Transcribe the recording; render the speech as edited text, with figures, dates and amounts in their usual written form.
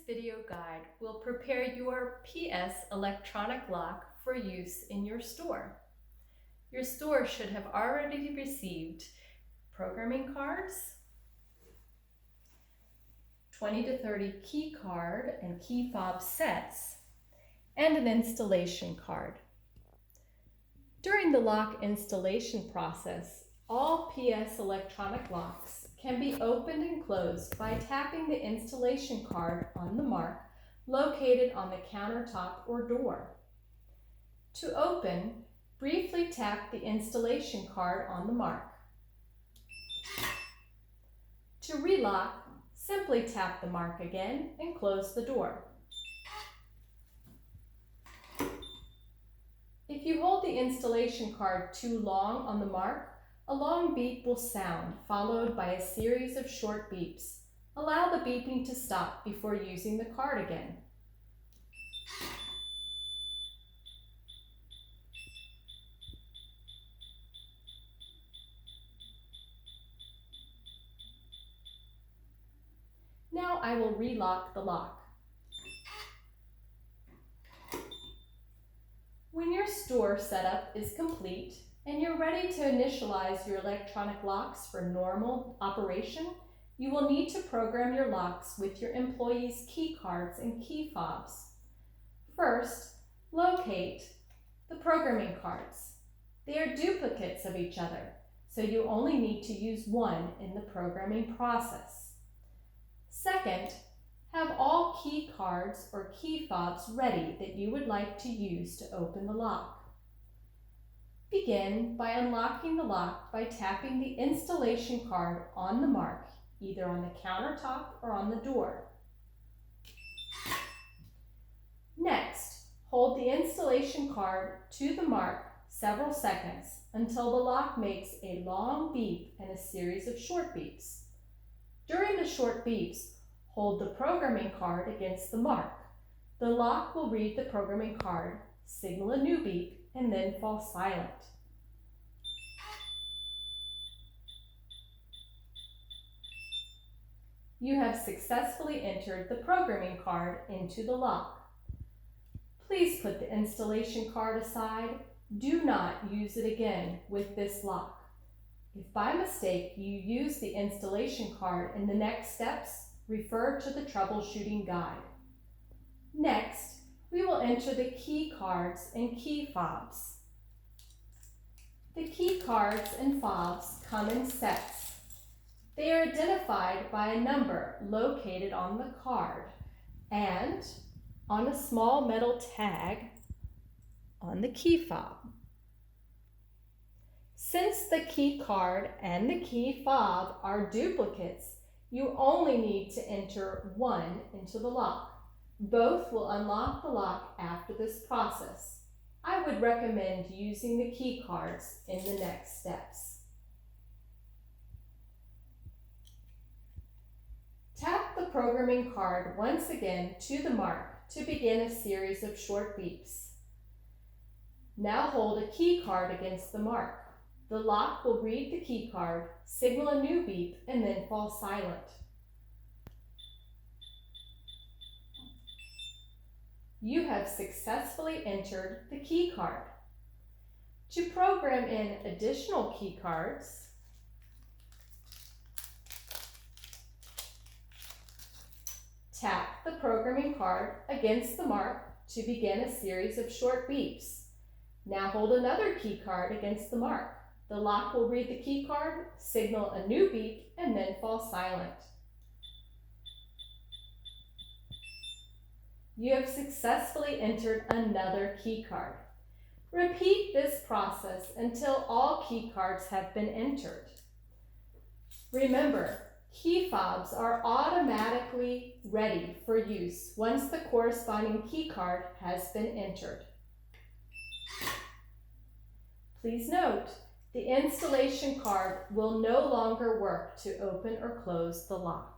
video guide will prepare your PS electronic lock for use in your store. Your store should have already received programming cards, 20 to 30 key card and key fob sets, and an installation card. During the lock installation process, all PS electronic locks can be opened and closed by tapping the installation card on the mark located on the countertop or door. To open, briefly tap the installation card on the mark. To relock, simply tap the mark again and close the door. If you hold the installation card too long on the mark, a long beep will sound, followed by a series of short beeps. Allow the beeping to stop before using the card again. Now I will relock the lock. When your store setup is complete and you're ready to initialize your electronic locks for normal operation, you will need to program your locks with your employees' key cards and key fobs. First, locate the programming cards. They are duplicates of each other, so you only need to use one in the programming process. Second, have all key cards or key fobs ready that you would like to use to open the lock. Begin by unlocking the lock by tapping the installation card on the mark, either on the countertop or on the door. Next, hold the installation card to the mark several seconds until the lock makes a long beep and a series of short beeps. During the short beeps, hold the programming card against the mark. The lock will read the programming card, signal a new beep, and then fall silent. You have successfully entered the programming card into the lock. Please put the installation card aside. Do not use it again with this lock. If by mistake you use the installation card in the next steps, refer to the troubleshooting guide. Next, we will enter the key cards and key fobs. The key cards and fobs come in sets. They are identified by a number located on the card and on a small metal tag on the key fob. Since the key card and the key fob are duplicates, you only need to enter one into the lock. Both will unlock the lock after this process. I would recommend using the key cards in the next steps. Tap the programming card once again to the mark to begin a series of short beeps. Now hold a key card against the mark. The lock will read the key card, signal a new beep, and then fall silent. You have successfully entered the key card. To program in additional key cards, tap the programming card against the mark to begin a series of short beeps. Now hold another key card against the mark. The lock will read the key card, signal a new beep, and then fall silent. You have successfully entered another key card. Repeat this process until all key cards have been entered. Remember, key fobs are automatically ready for use once the corresponding key card has been entered. Please note, the installation card will no longer work to open or close the lock.